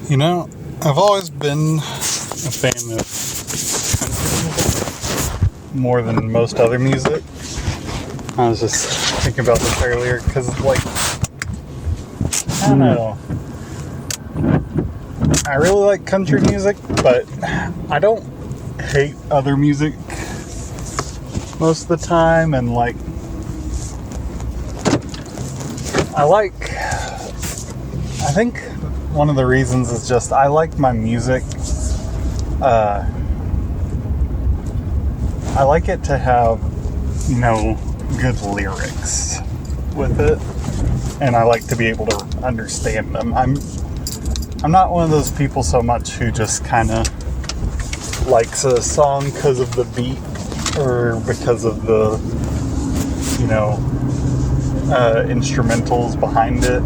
You know, I've always been a fan of country music more than most other music. I was just thinking about this earlier because, I don't know. I really like country music, but I don't hate other music most of the time. And, I think one of the reasons is just I like my music. I like it to have, good lyrics with it, and I like to be able to understand them. I'm not one of those people so much who just kind of likes a song because of the beat or because of the, instrumentals behind it.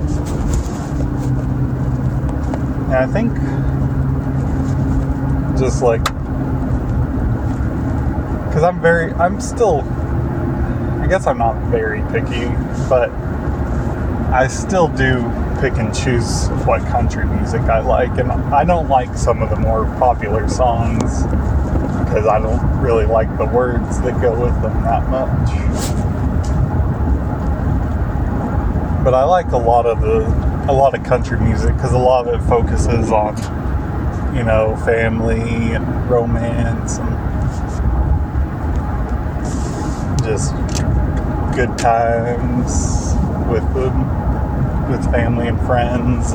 And I think just because I guess I'm not very picky, but I still do pick and choose what country music I like, and I don't like some of the more popular songs because I don't really like the words that go with them that much. But I like a lot of country music because a lot of it focuses on, family and romance and just good times with family and friends,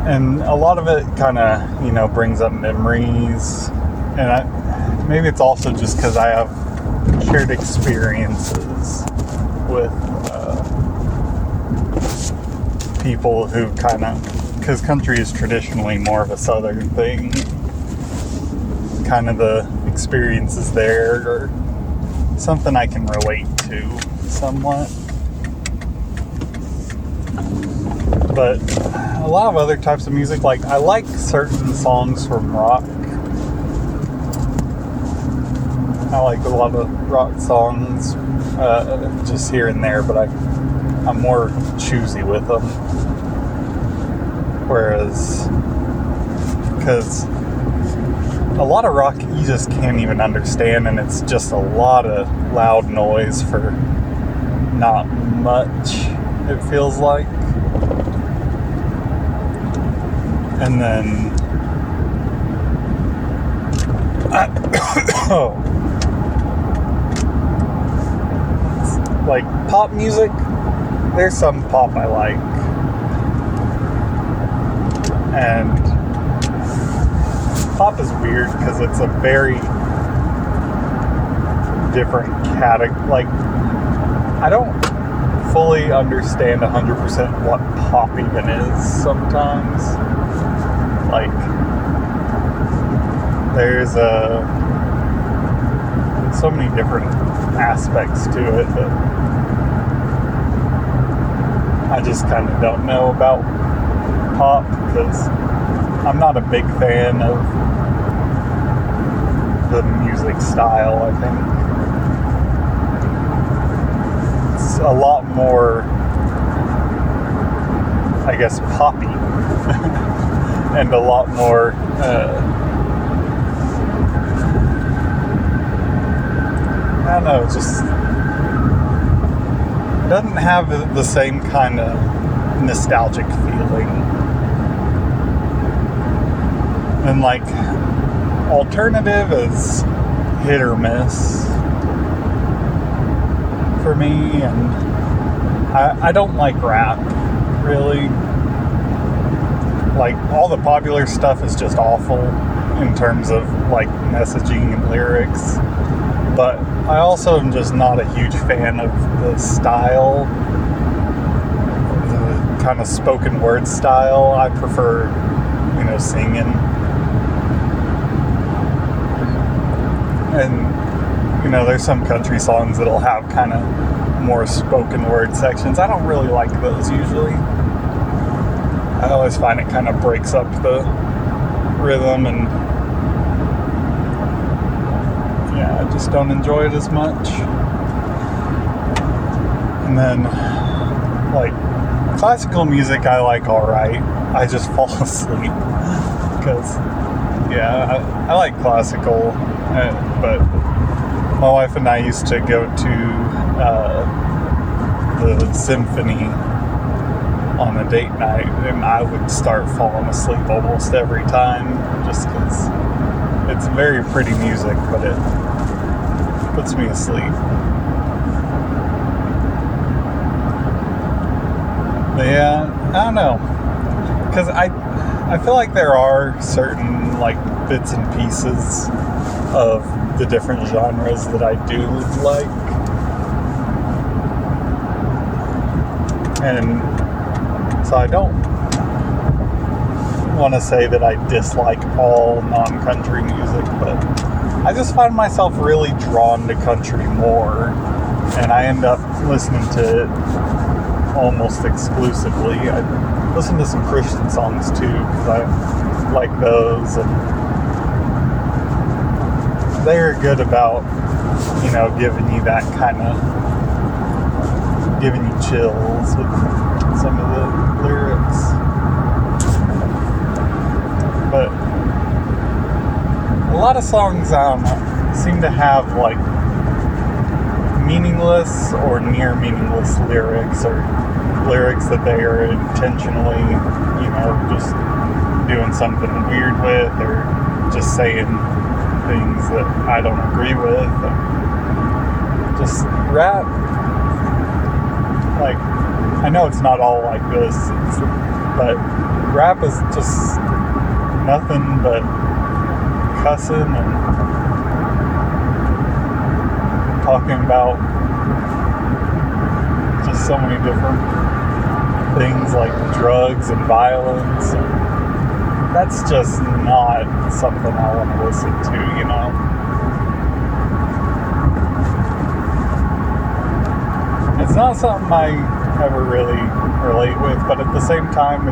and a lot of it kind of brings up memories, and maybe it's also just because I have shared experiences with people who because country is traditionally more of a southern thing, kind of the experiences there or something I can relate to somewhat. But a lot of other types of music, I like certain songs from rock. I like a lot of rock songs, just here and there, but I'm more choosy with them. Whereas, because a lot of rock you just can't even understand, and it's just a lot of loud noise for not much, it feels like. And then pop music, there's some pop I like, and pop is weird because it's a very different category. I don't fully understand 100% what pop even is sometimes. There's so many different aspects to it that I just kind of don't know about pop because I'm not a big fan of the music style. I think it's a lot more, I guess, poppy and a lot more I don't know, just doesn't have the same kind of nostalgic feeling. And alternative is hit or miss for me, and I don't like rap, really. All the popular stuff is just awful in terms of messaging and lyrics, but I also am just not a huge fan of the style, the kind of spoken word style. I prefer, singing. And, there's some country songs that'll have kind of more spoken word sections. I don't really like those usually. I always find it kind of breaks up the rhythm, and I just don't enjoy it as much. And then Classical music I like alright. I just fall asleep. Because, yeah, I like classical. But my wife and I used to go to the symphony on a date night, and I would start falling asleep almost every time, just because it's very pretty music, but it puts me asleep. But yeah, I don't know, because I feel like there are certain like bits and pieces of the different genres that I do like, and so I don't want to say that I dislike all non-country music, but I just find myself really drawn to country more, and I end up listening to it almost exclusively. I listen to some Christian songs too, because I like those, and they're good about, you know, giving you that kind of, giving you chills with some of the lyrics. But a lot of songs, I don't know, seem to have like meaningless or near meaningless lyrics, or lyrics that they are intentionally, you know, just doing something weird with, or just saying things that I don't agree with. And just rap, like, I know it's not all like this, but rap is just nothing but cussing and talking about just so many different things like drugs and violence. And that's just not something I want to listen to, you know. It's not something I ever really relate with, but at the same time,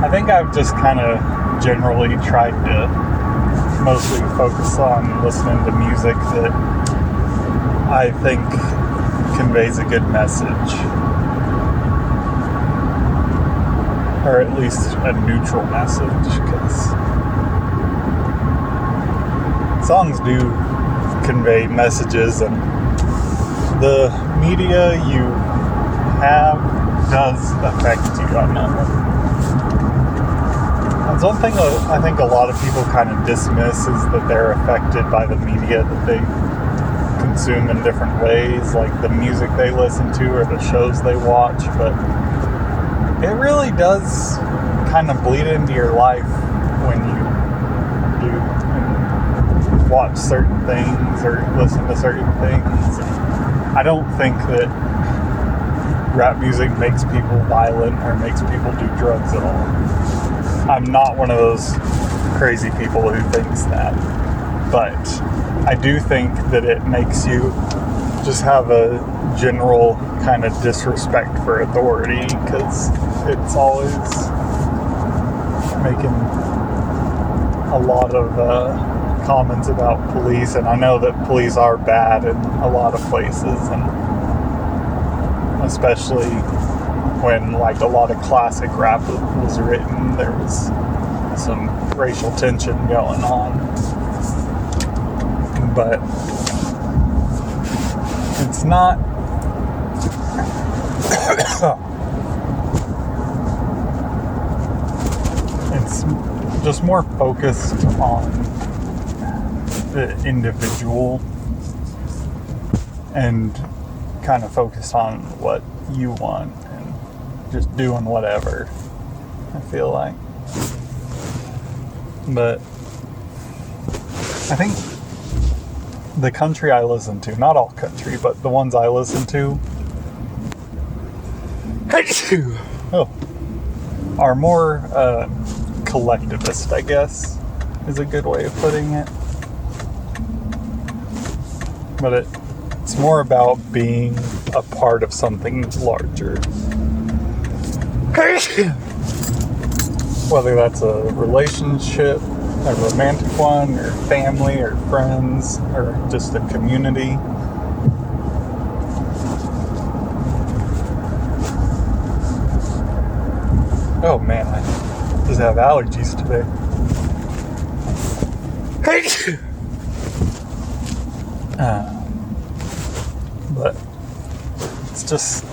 I think I've just kind of generally tried to mostly focus on listening to music that I think conveys a good message, or at least a neutral message, because songs do convey messages, and the media you have does affect you. I know. That's one thing I think a lot of people kind of dismiss, is that they're affected by the media that they consume in different ways, like the music they listen to or the shows they watch, but it really does kind of bleed into your life when you do watch certain things or listen to certain things. I don't think that rap music makes people violent or makes people do drugs at all. I'm not one of those crazy people who thinks that. But I do think that it makes you just have a general kind of disrespect for authority, because it's always making a lot of comments about police, and I know that police are bad in a lot of places, and especially when like a lot of classic rap was written, there was some racial tension going on. But it's not it's just more focused on the individual and kind of focused on what you want and just doing whatever, I feel like. But I think the country I listen to, not all country, but the ones I listen to are more collectivist, I guess, is a good way of putting it. But it's more about being a part of something larger. Whether that's a relationship, a romantic one, or family, or friends, or just a community. Oh man, I just have allergies today. But it's just,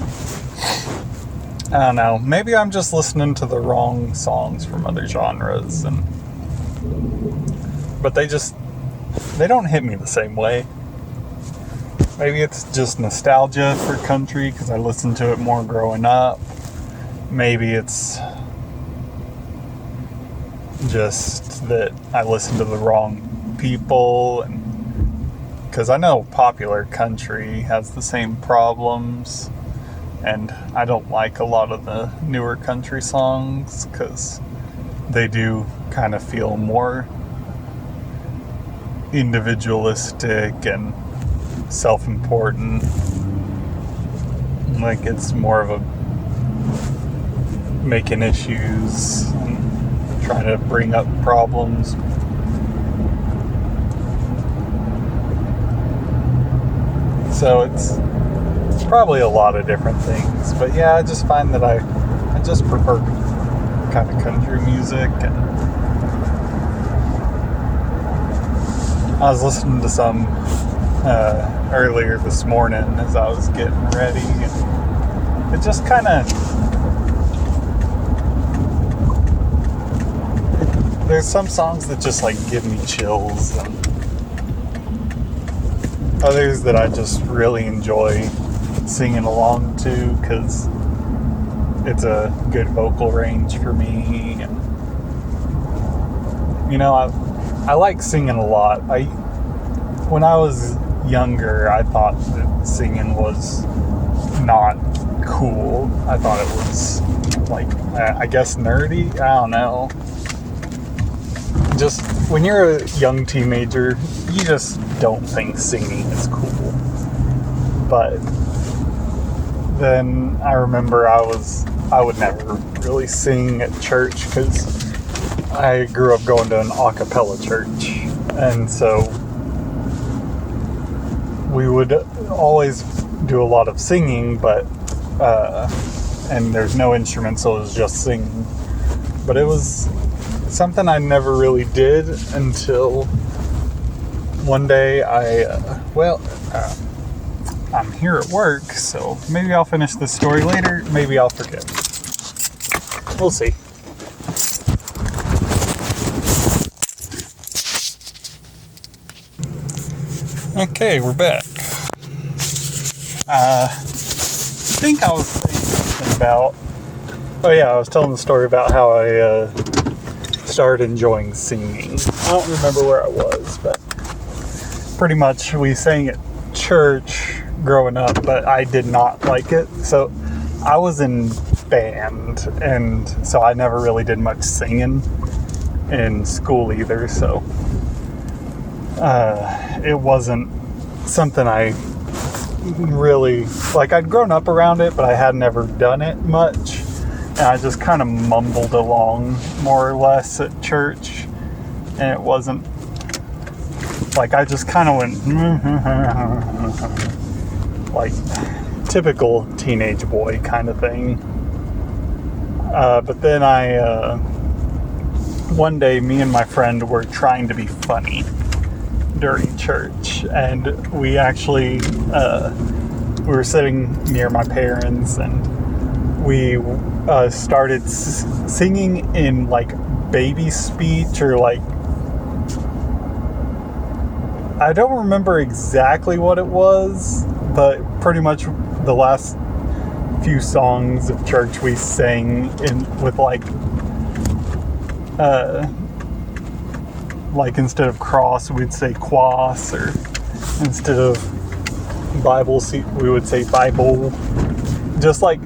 I don't know, maybe I'm just listening to the wrong songs from other genres, but they don't hit me the same way. Maybe it's just nostalgia for country because I listened to it more growing up. Maybe it's just that I listen to the wrong people, and because I know popular country has the same problems, and I don't like a lot of the newer country songs because they do kind of feel more individualistic and self-important. Like it's more of a making issues and trying to bring up problems. So it's probably a lot of different things. But yeah, I just find that I just prefer kind of country music. And I was listening to some earlier this morning as I was getting ready, and it just kind of, there's some songs that just like give me chills, and others that I just really enjoy singing along to because it's a good vocal range for me. And you know, I like singing a lot. When I was younger, I thought that singing was not cool. I thought it was like, I guess nerdy. I don't know. Just when you're a young teenager, you just don't think singing is cool. But then I remember I would never really sing at church because I grew up going to an a cappella church, and so we would always do a lot of singing, but and there's no instruments, so it was just singing. But it was something I never really did until one day I'm here at work, so maybe I'll finish this story later, maybe I'll forget. We'll see. Okay, we're back. I think I was saying something about, I was telling the story about how I started enjoying singing. I don't remember where I was, but pretty much we sang at church growing up, but I did not like it. So I was in band, and so I never really did much singing in school either, so it wasn't something I really, like, I'd grown up around it, but I had never done it much, and I just kind of mumbled along more or less at church, and it wasn't, like, I just kind of went, like, typical teenage boy kind of thing. But then one day, me and my friend were trying to be funny during church, and we actually, we were sitting near my parents, and we started singing in, like, baby speech, or, like, I don't remember exactly what it was, but pretty much the last few songs of church we sang with like instead of cross we'd say quas, or instead of Bible we would say Bible, just like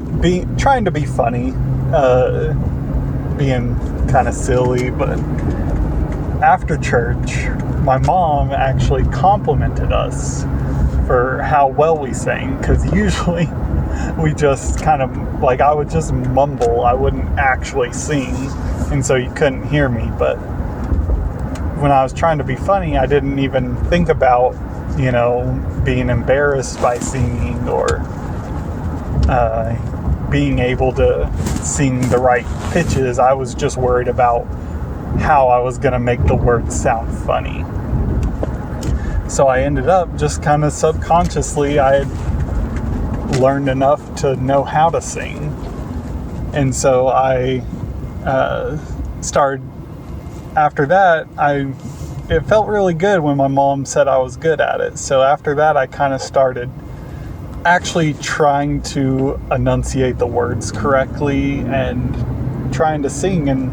trying to be funny, being kind of silly. But after church, my mom actually complimented us for how well we sang, because usually we just kind of, like, I would just mumble, I wouldn't actually sing, and so you couldn't hear me. But when I was trying to be funny, I didn't even think about, being embarrassed by singing, or being able to sing the right pitches. I was just worried about how I was going to make the words sound funny. So I ended up just kind of subconsciously, I had learned enough to know how to sing. And so I started, after that, it felt really good when my mom said I was good at it. So after that, I kind of started actually trying to enunciate the words correctly and trying to sing. And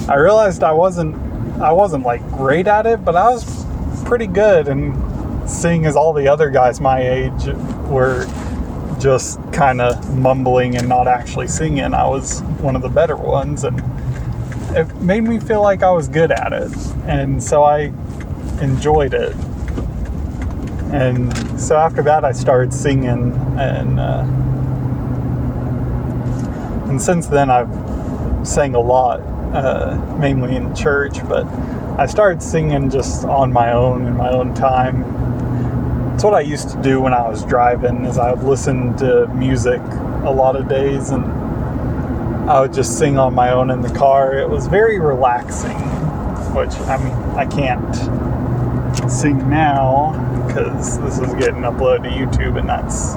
I realized I wasn't like great at it, but I was pretty good. And seeing as all the other guys my age were just kind of mumbling and not actually singing, I was one of the better ones, and it made me feel like I was good at it, and so I enjoyed it. And so after that, I started singing, and since then I've sang a lot, mainly in church, but I started singing just on my own in my own time. It's what I used to do when I was driving, is I would listen to music a lot of days, and I would just sing on my own in the car. It was very relaxing, which, I mean, I can't sing now because this is getting uploaded to YouTube, and that's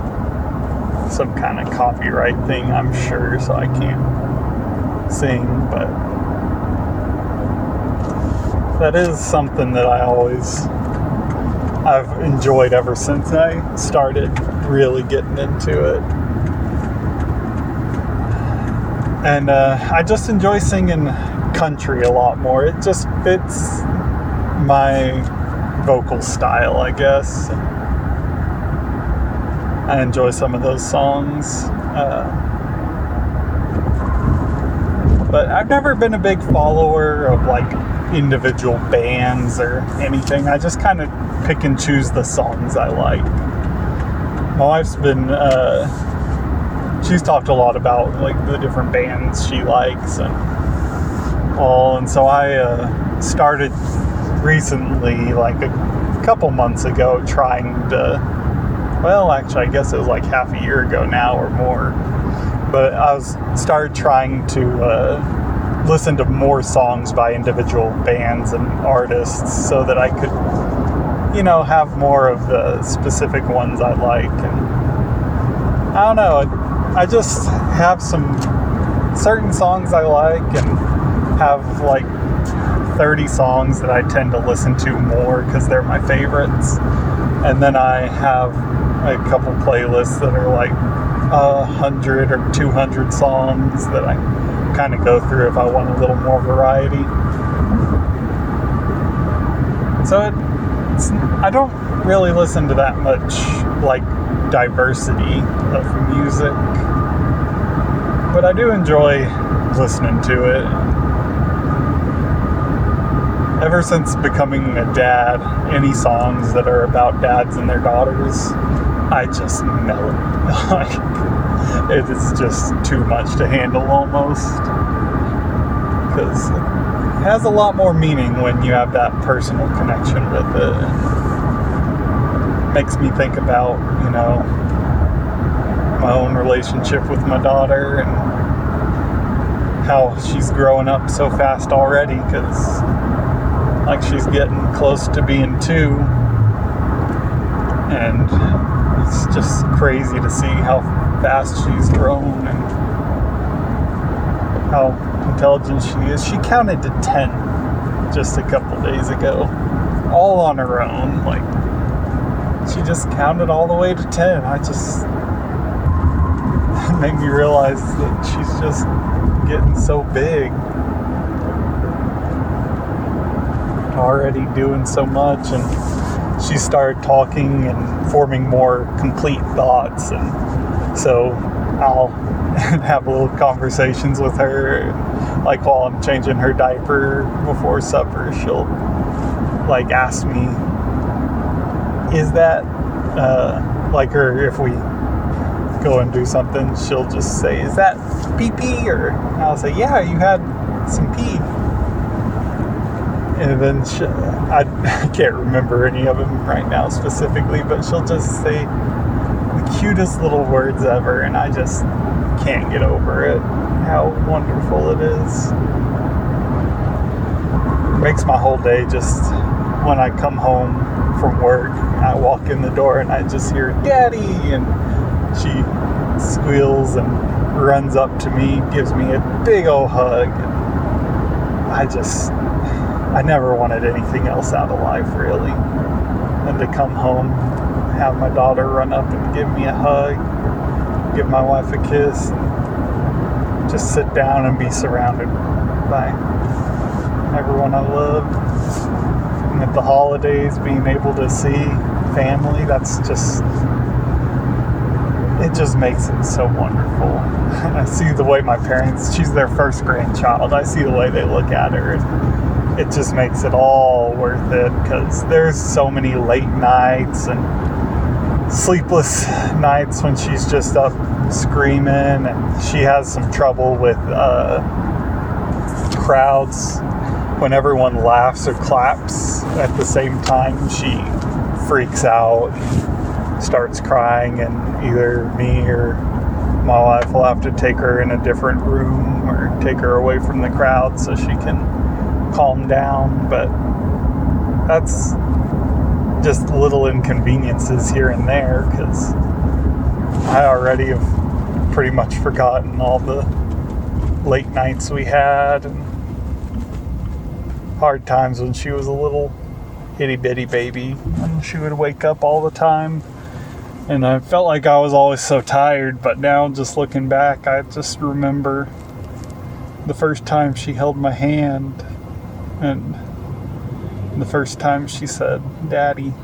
some kind of copyright thing, I'm sure, so I can't sing, but that is something that I've enjoyed ever since I started really getting into it. And I just enjoy singing country a lot more. It just fits my vocal style, I guess. I enjoy some of those songs. But I've never been a big follower of like individual bands or anything. I just kind of pick and choose the songs I like. My wife's been she's talked a lot about like the different bands she likes and all, and so I started recently, like a couple months ago, trying to, well, actually I guess it was like half a year ago now or more, but I started trying to listen to more songs by individual bands and artists so that I could, have more of the specific ones I like. And I don't know, I just have some certain songs I like, and have like 30 songs that I tend to listen to more because they're my favorites. And then I have a couple playlists that are like 100 or 200 songs that I kind of go through if I want a little more variety. So I don't really listen to that much like diversity of music, but I do enjoy listening to it. Ever since becoming a dad, any songs that are about dads and their daughters, I just melt. It is just too much to handle almost, because it has a lot more meaning when you have that personal connection with it. It makes me think about, my own relationship with my daughter and how she's growing up so fast already, because like she's getting close to being 2, and it's just crazy to see how fast she's grown and how intelligent she is. She counted to 10 just a couple days ago, all on her own. Like, she just counted all the way to 10. It made me realize that she's just getting so big, already doing so much, and she started talking and forming more complete thoughts. And so I'll have little conversations with her, like while I'm changing her diaper before supper. She'll like ask me, is that or if we go and do something, she'll just say, is that pee-pee? Or I'll say, yeah, you had some pee. And then I can't remember any of them right now specifically, but she'll just say, the cutest little words ever, and I just can't get over it, how wonderful it is. It makes my whole day just, when I come home from work, I walk in the door and I just hear, "Daddy," and she squeals and runs up to me, gives me a big old hug. I never wanted anything else out of life, really, than to come home, have my daughter run up and give me a hug, give my wife a kiss, and just sit down and be surrounded by everyone I love. And at the holidays, being able to see family, it just makes it so wonderful. I see the way my parents, she's their first grandchild, I see the way they look at her, and it just makes it all worth it, because there's so many late nights and sleepless nights when she's just up screaming, and she has some trouble with crowds. When everyone laughs or claps at the same time, she freaks out, starts crying, and either me or my wife will have to take her in a different room or take her away from the crowd so she can calm down. But that's just little inconveniences here and there, because I already have pretty much forgotten all the late nights we had and hard times when she was a little itty-bitty baby, and she would wake up all the time, and I felt like I was always so tired. But now, just looking back, I just remember the first time she held my hand, and the first time she said, "Daddy,"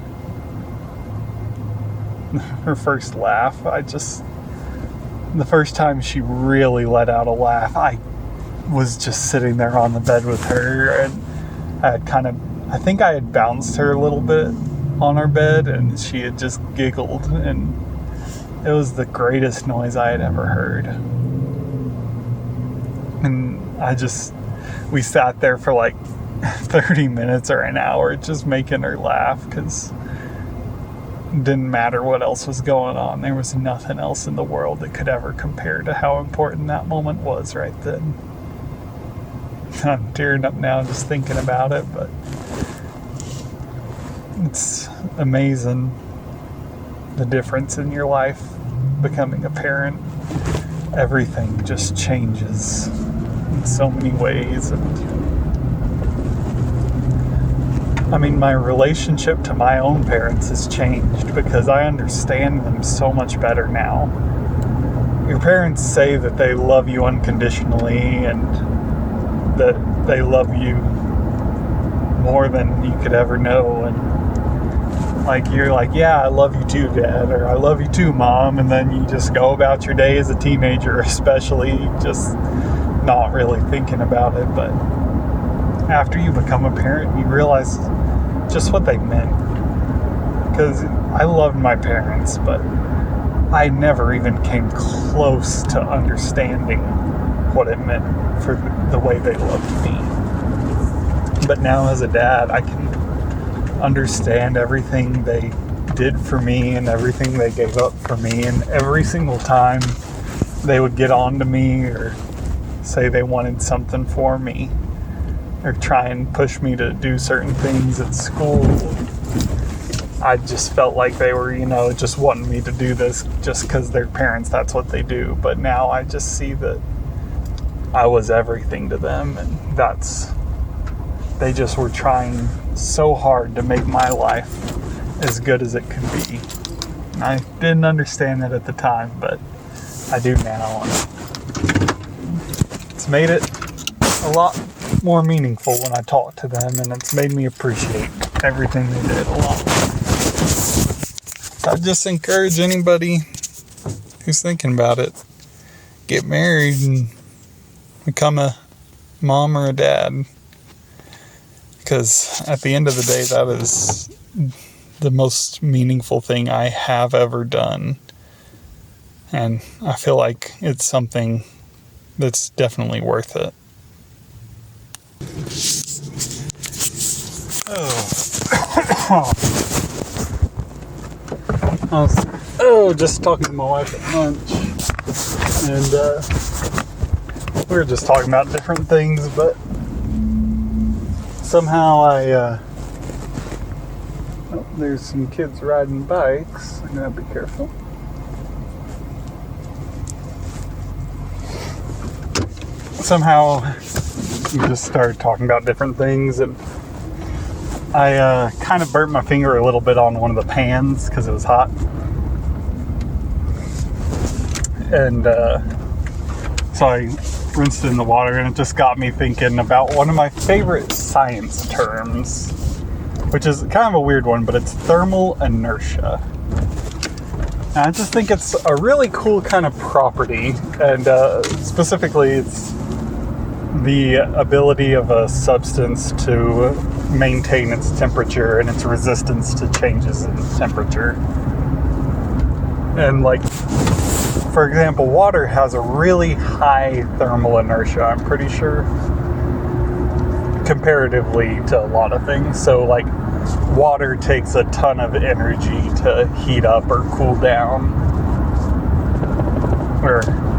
her first laugh, the first time she really let out a laugh, I was just sitting there on the bed with her, and I think I had bounced her a little bit on our bed, and she had just giggled, and it was the greatest noise I had ever heard. And we sat there for like 30 minutes or an hour just making her laugh, because it didn't matter what else was going on. There was nothing else in the world that could ever compare to how important that moment was right then. I'm tearing up now just thinking about it, but it's amazing the difference in your life becoming a parent. Everything just changes in so many ways. And I mean, my relationship to my own parents has changed because I understand them so much better now. Your parents say that they love you unconditionally and that they love you more than you could ever know, and like you're like, "Yeah, I love you too, Dad," or "I love you too, Mom," and then you just go about your day as a teenager, especially, just not really thinking about it. But after you become a parent, you realize just what they meant. Because I loved my parents, but I never even came close to understanding what it meant for the way they loved me. But now as a dad, I can understand everything they did for me and everything they gave up for me, and every single time they would get on to me or say they wanted something for me or try and push me to do certain things at school, I just felt like they were, just wanting me to do this just because they're parents, that's what they do. But now I just see that I was everything to them, and they just were trying so hard to make my life as good as it could be. And I didn't understand that at the time, but I do now. And it's made it a lot more meaningful when I talk to them, and it's made me appreciate everything they did a lot. So I just encourage anybody who's thinking about it, get married and become a mom or a dad, because at the end of the day, that is the most meaningful thing I have ever done, and I feel like it's something that's definitely worth it. I was Oh, just talking to my wife at lunch, and we were just talking about different things, but somehow oh, there's some kids riding bikes. I'm gonna be careful. Somehow we just started talking about different things, and I kind of burnt my finger a little bit on one of the pans because it was hot. And so I rinsed it in the water, and it just got me thinking about one of my favorite science terms, which is kind of a weird one, but it's thermal inertia. And I just think it's a really cool kind of property, and specifically it's the ability of a substance to maintain its temperature and its resistance to changes in temperature. And like, for example, water has a really high thermal inertia, I'm pretty sure, comparatively to a lot of things. So like, water takes a ton of energy to heat up or cool down,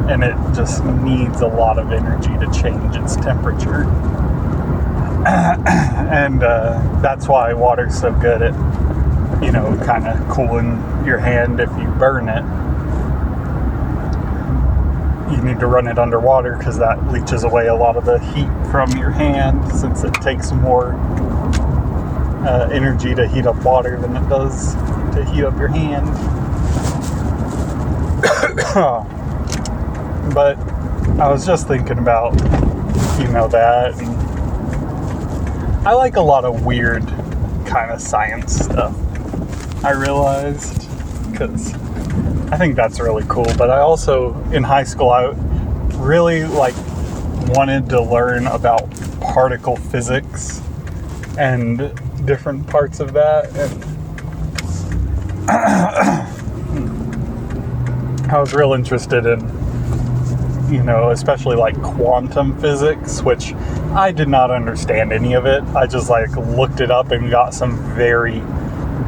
and it just needs a lot of energy to change its temperature. And that's why water's so good at, kind of cooling your hand if you burn it. You need to run it underwater because that leaches away a lot of the heat from your hand, since it takes more energy to heat up water than it does to heat up your hand. But I was just thinking about, that. And I like a lot of weird kind of science stuff, I realized, because I think that's really cool. But I also, in high school, I really wanted to learn about particle physics and different parts of that. And I was real interested in, especially quantum physics, which I did not understand any of it. I just looked it up and got some very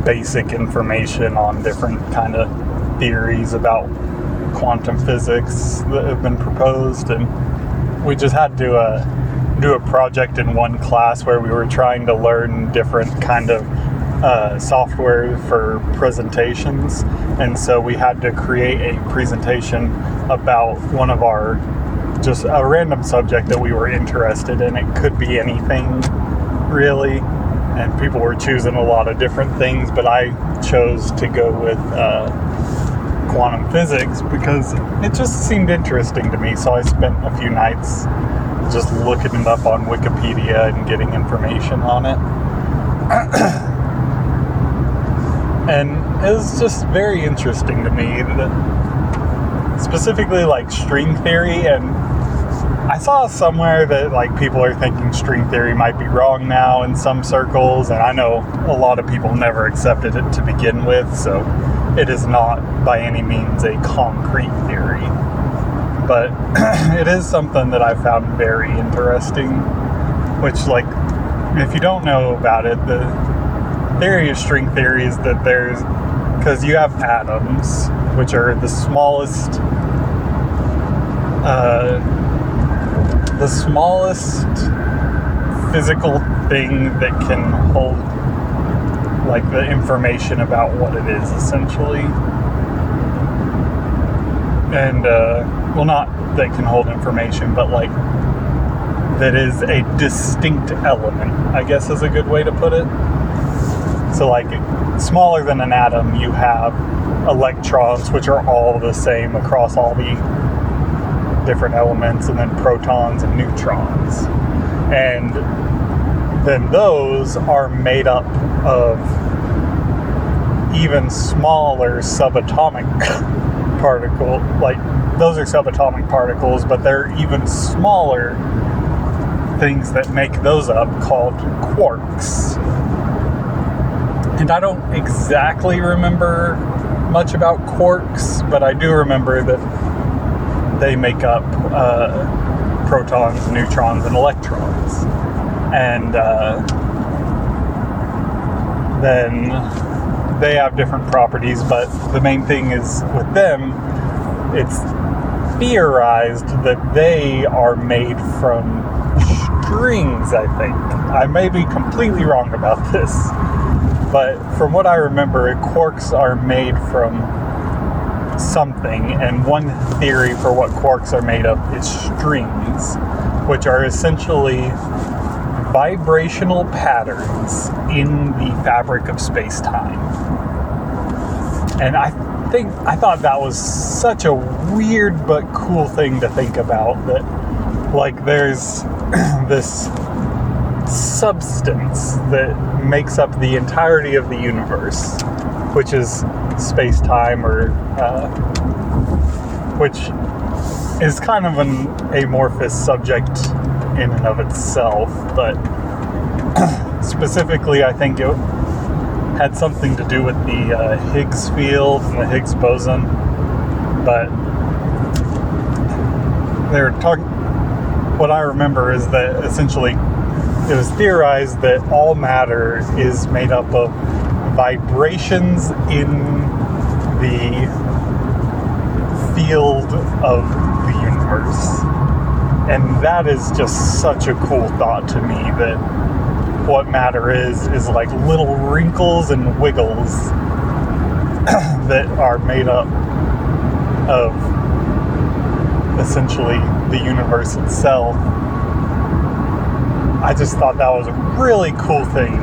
basic information on different kind of theories about quantum physics that have been proposed. And we just had to do a project in one class where we were trying to learn different kind of software for presentations. And so we had to create a presentation about one of our, just a random subject that we were interested in. It could be anything, really. And people were choosing a lot of different things, but I chose to go with quantum physics because it just seemed interesting to me. So I spent a few nights just looking it up on Wikipedia and getting information on it. And it was just very interesting to me, specifically string theory. And I saw somewhere that people are thinking string theory might be wrong now in some circles, and I know a lot of people never accepted it to begin with, so it is not by any means a concrete theory. But it is something that I found very interesting, which if you don't know about it, the theory of string theory is that because you have atoms, which are the smallest physical thing that can hold the information about what it is, essentially. And well, not that can hold information, but that is a distinct element, I guess is a good way to put it. So smaller than an atom, you have electrons, which are all the same across all the different elements, and then protons and neutrons. And then those are made up of even smaller subatomic particles. Those are subatomic particles, but they're even smaller things that make those up, called quarks. And I don't exactly remember much about quarks, but I do remember that they make up protons, neutrons, and electrons. And then they have different properties, but the main thing is with them, it's theorized that they are made from strings, I think. I may be completely wrong about this, but from what I remember, quarks are made from something, and one theory for what quarks are made of is strings, which are essentially vibrational patterns in the fabric of space-time. And I thought that was such a weird but cool thing to think about, that like there's this substance that makes up the entirety of the universe, which is space-time, or which is kind of an amorphous subject in and of itself, but specifically I think it had something to do with the Higgs field and the Higgs boson. But they were talking, what I remember is that essentially it was theorized that all matter is made up of vibrations in the field of the universe. And that is just such a cool thought to me, that what matter is like little wrinkles and wiggles that are made up of essentially the universe itself. I just thought that was a really cool thing,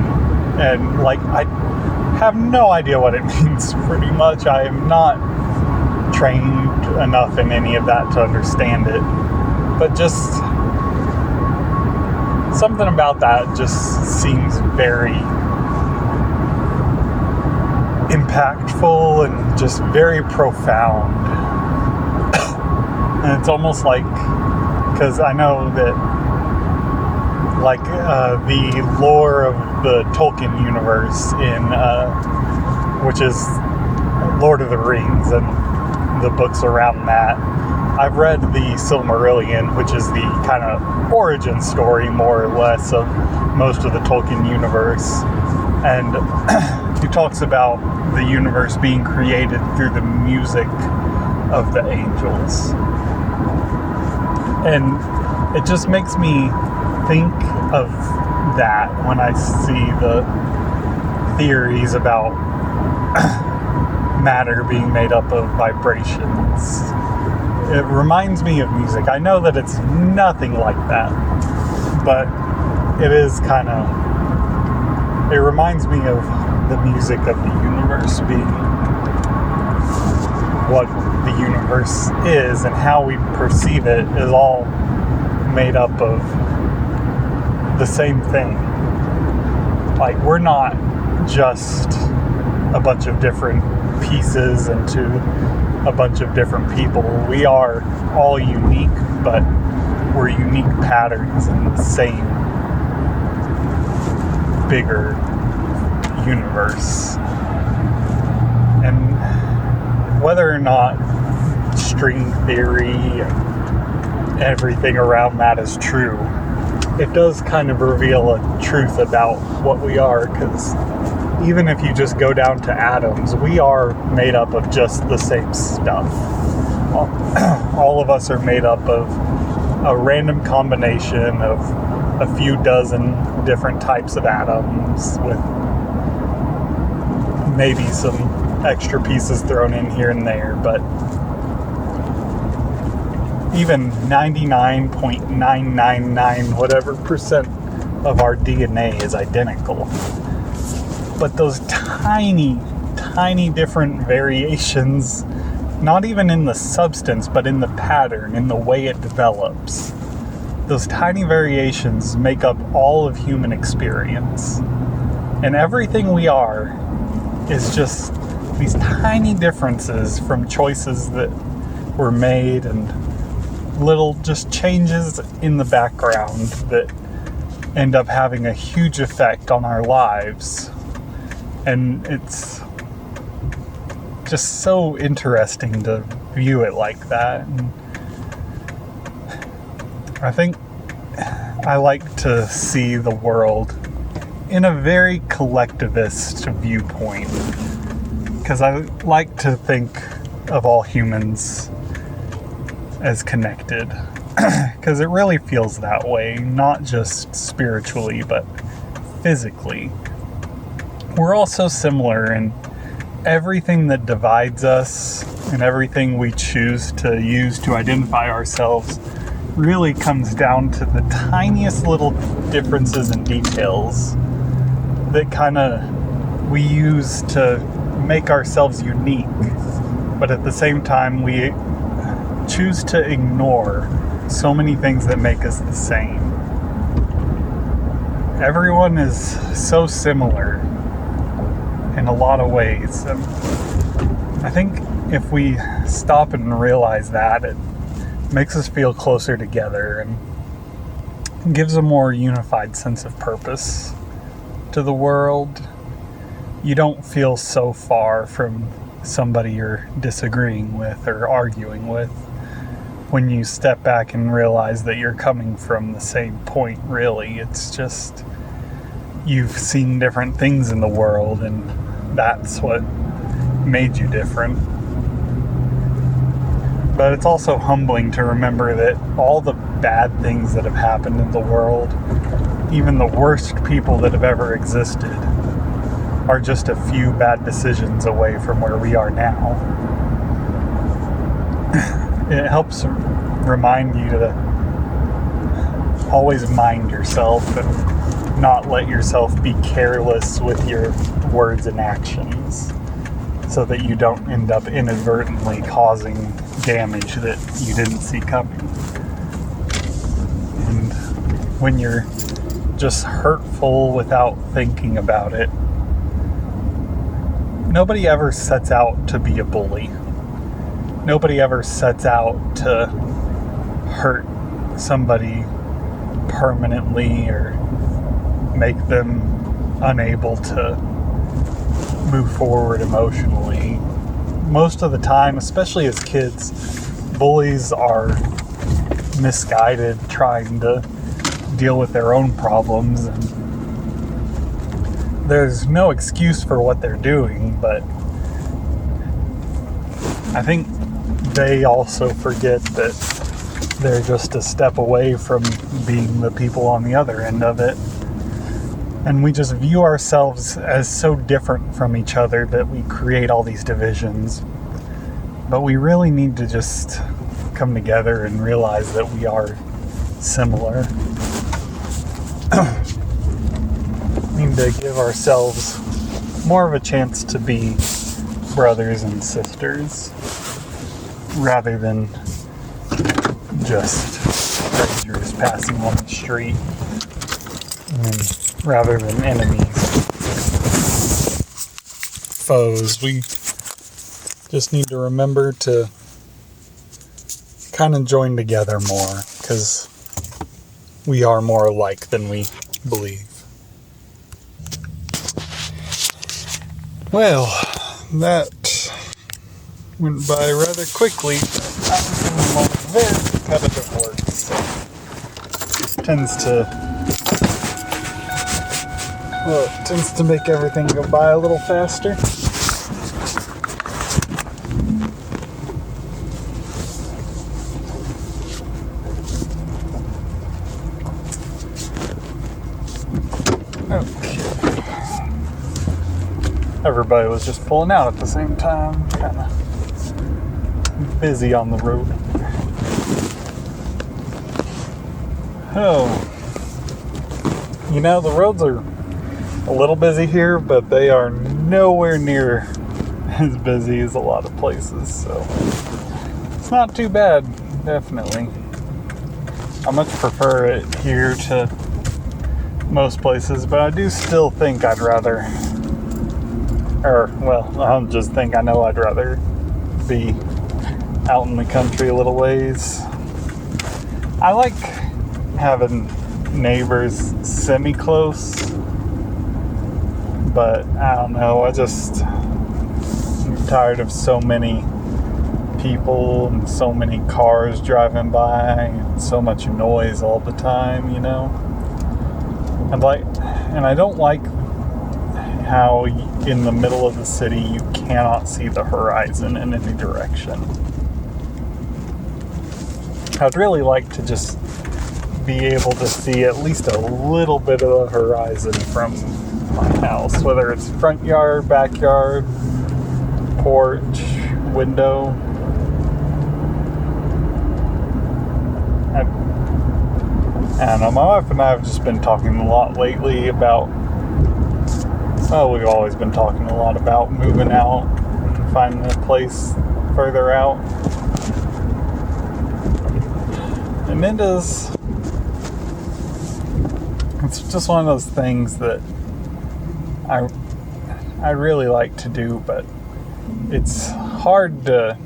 and like I have no idea what it means pretty much. I am not trained enough in any of that to understand it, but just something about that just seems very impactful and just very profound. And it's almost like, because I know that like the lore of the Tolkien universe in which is Lord of the Rings and the books around that, I've read the Silmarillion, which is the kind of origin story, more or less, of most of the Tolkien universe. And he talks about the universe being created through the music of the angels. And it just makes me think of that when I see the theories about matter being made up of vibrations. It reminds me of music. I know that it's nothing like that, but it is kind of, it reminds me of the music of the universe being what the universe is, and how we perceive it is all made up of the same thing. Like, we're not just a bunch of different pieces into a bunch of different people. We are all unique, but we're unique patterns in the same bigger universe. And whether or not string theory and everything around that is true, it does kind of reveal a truth about what we are, because even if you just go down to atoms, we are made up of just the same stuff. All of us are made up of a random combination of a few dozen different types of atoms, with maybe some extra pieces thrown in here and there, but even 99.999 whatever percent of our DNA is identical. But those tiny, tiny different variations, not even in the substance, but in the pattern, in the way it develops, those tiny variations make up all of human experience. And everything we are is just these tiny differences from choices that were made, and little just changes in the background that end up having a huge effect on our lives. And it's just so interesting to view it like that. And I think I like to see the world in a very collectivist viewpoint. because I like to think of all humans as connected, because it really feels that way, not just spiritually, but physically. We're all so similar, and everything that divides us and everything we choose to use to identify ourselves really comes down to the tiniest little differences and details that kind of we use to make ourselves unique, but at the same time we choose to ignore so many things that make us the same. Everyone is so similar in a lot of ways. And I think if we stop and realize that, it makes us feel closer together and gives a more unified sense of purpose to the world. You don't feel so far from somebody you're disagreeing with or arguing with when you step back and realize that you're coming from the same point, really. It's just you've seen different things in the world, and that's what made you different. But it's also humbling to remember that all the bad things that have happened in the world, even the worst people that have ever existed, are just a few bad decisions away from where we are now. It helps remind you to always mind yourself and not let yourself be careless with your words and actions, so that you don't end up inadvertently causing damage that you didn't see coming. And when you're just hurtful without thinking about it, nobody ever sets out to be a bully. Nobody ever sets out to hurt somebody permanently or make them unable to move forward emotionally. Most of the time, especially as kids, bullies are misguided, trying to deal with their own problems, and there's no excuse for what they're doing, but I think they also forget that they're just a step away from being the people on the other end of it. And we just view ourselves as so different from each other that we create all these divisions. But we really need to just come together and realize that we are similar. We need to give ourselves more of a chance to be brothers and sisters, rather than just strangers passing on the street, and rather than enemies, foes. We just need to remember to kind of join together more, because we are more alike than we believe. Well, that went by rather quickly. I was in a very repetitive work, so it tends to make everything go by a little faster. Okay. Everybody was just pulling out at the same time, kind of busy on the road. Oh, you know, the roads are a little busy here, but they are nowhere near as busy as a lot of places, so it's not too bad, definitely. I much prefer it here to most places, but I do still think I'd rather, I know I'd rather be out in the country a little ways. I like having neighbors semi-close, but I don't know, I'm tired of so many people and so many cars driving by and so much noise all the time, you know. And I don't like how in the middle of the city you cannot see the horizon in any direction. I'd really like to just be able to see at least a little bit of the horizon from my house, whether it's front yard, backyard, porch, window. I don't know, my wife and I have just been talking a lot lately about, well, we've always been talking a lot about moving out and finding a place further out. And it's just one of those things that I really like to do, but it's hard to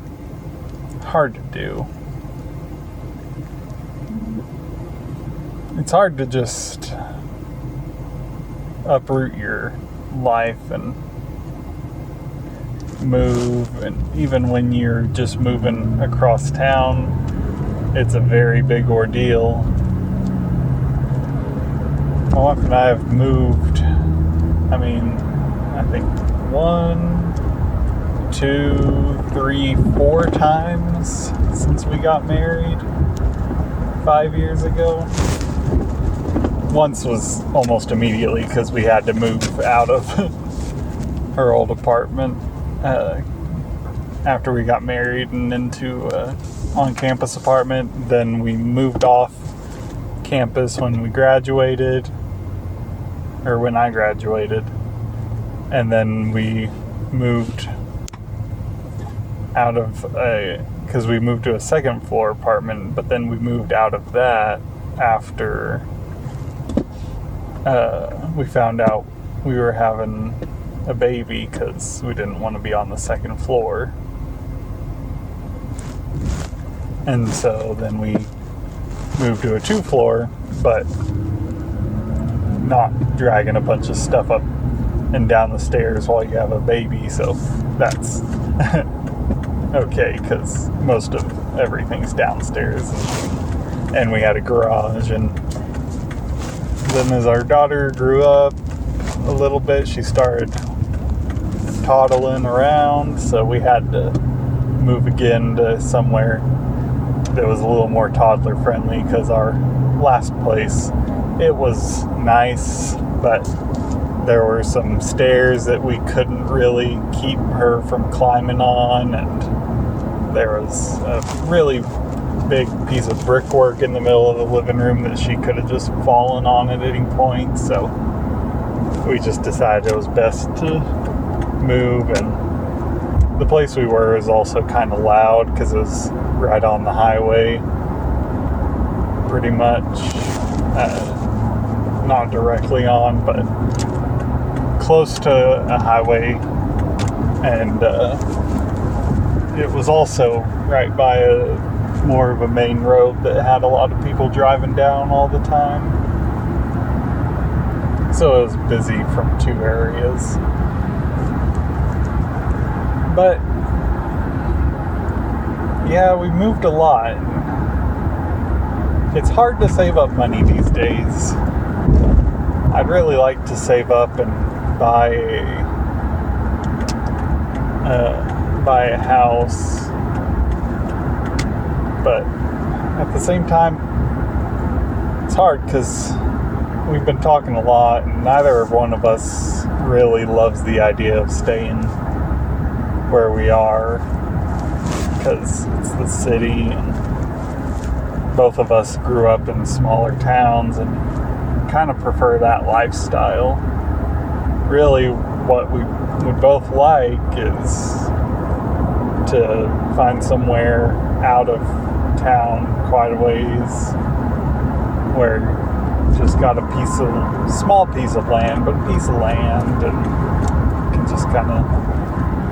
do. It's hard to just uproot your life and move, and even when you're just moving across town, it's a very big ordeal. My wife and I have moved, I think 1, 2, 3, 4 times since we got married 5 years ago. Once was almost immediately because we had to move out of her old apartment after we got married and into an on-campus apartment. Then we moved off campus when we graduated, or when I graduated, and then we moved out of because we moved to a second floor apartment, but then we moved out of that after we found out we were having a baby, because we didn't want to be on the second floor. And so then we moved to a 2-floor, but not dragging a bunch of stuff up and down the stairs while you have a baby, so that's okay, because most of everything's downstairs, and we had a garage. And then as our daughter grew up a little bit, she started toddling around, so we had to move again to somewhere that was a little more toddler friendly, because our last place, it was nice, but there were some stairs that we couldn't really keep her from climbing on, and there was a really big piece of brickwork in the middle of the living room that she could have just fallen on at any point. So we just decided it was best to move. And the place we were is also kind of loud because it was right on the highway, pretty much. Not directly on, but close to a highway. And it was also right by more of a main road that had a lot of people driving down all the time. So it was busy from 2 areas. But yeah, we moved a lot. It's hard to save up money these days. I'd really like to save up and buy a house, but at the same time, it's hard because we've been talking a lot, and neither one of us really loves the idea of staying where we are, because it's the city, and both of us grew up in smaller towns and kind of prefer that lifestyle. Really, what we both like is to find somewhere out of town quite a ways, where you just got a small piece of land, but a piece of land, and can just kind of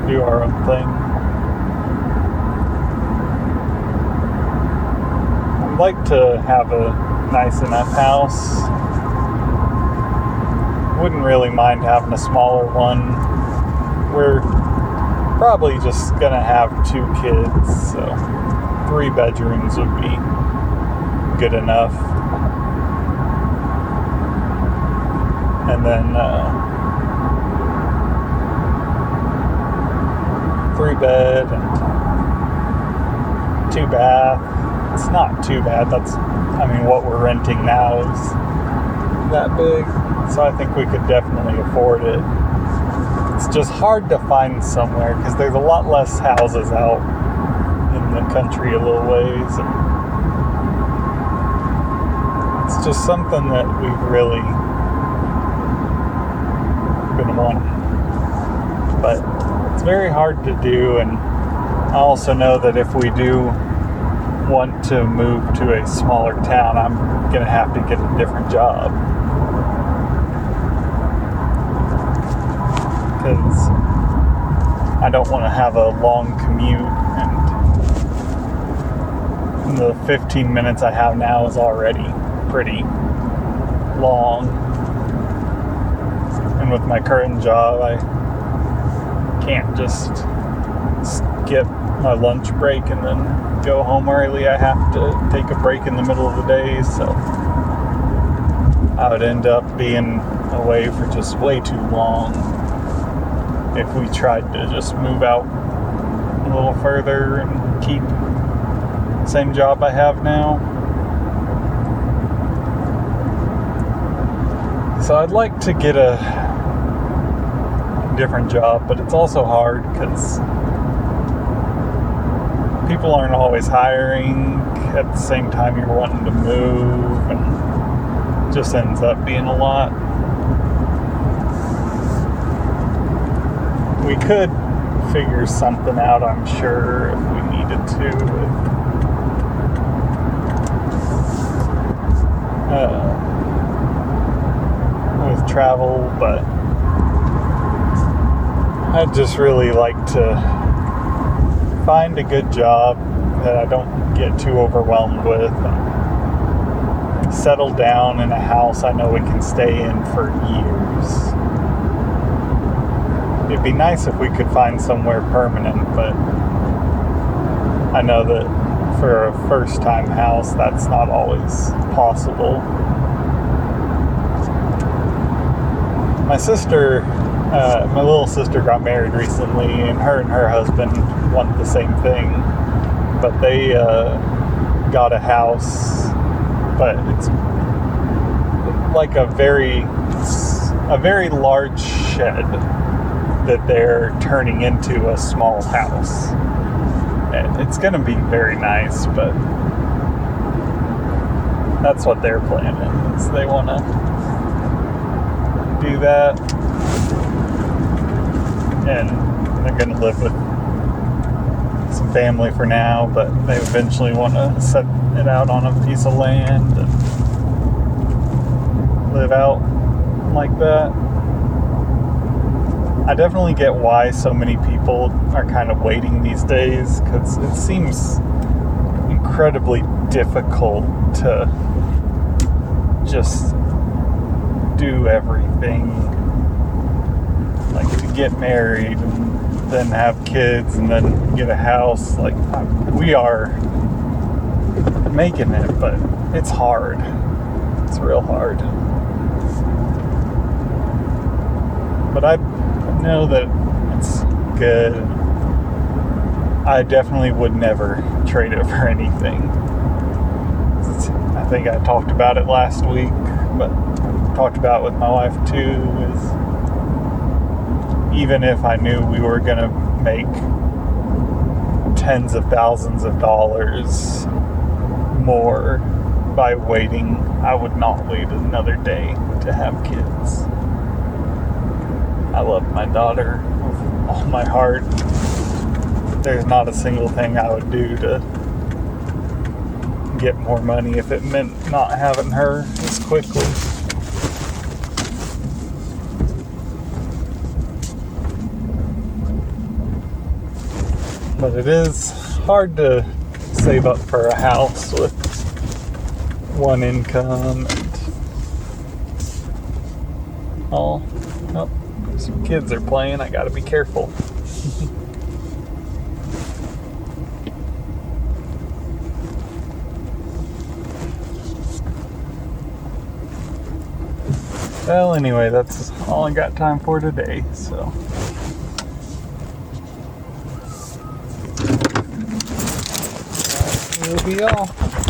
do our own thing. I'd like to have a nice enough house. Wouldn't really mind having a smaller one. We're probably just gonna have 2 kids, so 3 bedrooms would be good enough. And then 3-bed and 2-bath. It's not too bad. What we're renting now is that big, so I think we could definitely afford it. It's just hard to find somewhere because there's a lot less houses out in the country a little ways, and it's just something that we've really been wanting, but it's very hard to do. And I also know that if we do want to move to a smaller town, I'm gonna have to get a different job, because I don't want to have a long commute, and the 15 minutes I have now is already pretty long. And with my current job, I can't just skip my lunch break and then go home early. I have to take a break in the middle of the day, so I would end up being away for just way too long if we tried to just move out a little further and keep the same job I have now. So I'd like to get a different job, but it's also hard because people aren't always hiring at the same time you're wanting to move, and it just ends up being a lot. We could figure something out, I'm sure, if we needed to, with travel, but I'd just really like to find a good job that I don't get too overwhelmed with, and settle down in a house I know we can stay in for years. It'd be nice if we could find somewhere permanent, but I know that for a first-time house, that's not always possible. My little sister got married recently, and her husband want the same thing, but they got a house, but it's like a very large shed that they're turning into a small house. And it's going to be very nice, but that's what they're planning, is they want to do that, and they're going to live with some family for now, but they eventually want to set it out on a piece of land and live out like that. I definitely get why so many people are kind of waiting these days, because it seems incredibly difficult to just do everything, like to get married and then have kids and then get a house. Like, we are making it, but it's hard. It's real hard. But I know that it's good. I definitely would never trade it for anything. I think I talked about it last week, but I talked about it with my wife too, is even if I knew we were going to make tens of thousands of dollars more by waiting, I would not wait another day to have kids. I love my daughter with all my heart. There's not a single thing I would do to get more money if it meant not having her as quickly. But it is hard to save up for a house with one income and all. Oh, some kids are playing. I gotta be careful. Well, anyway, that's all I got time for today, so will be all.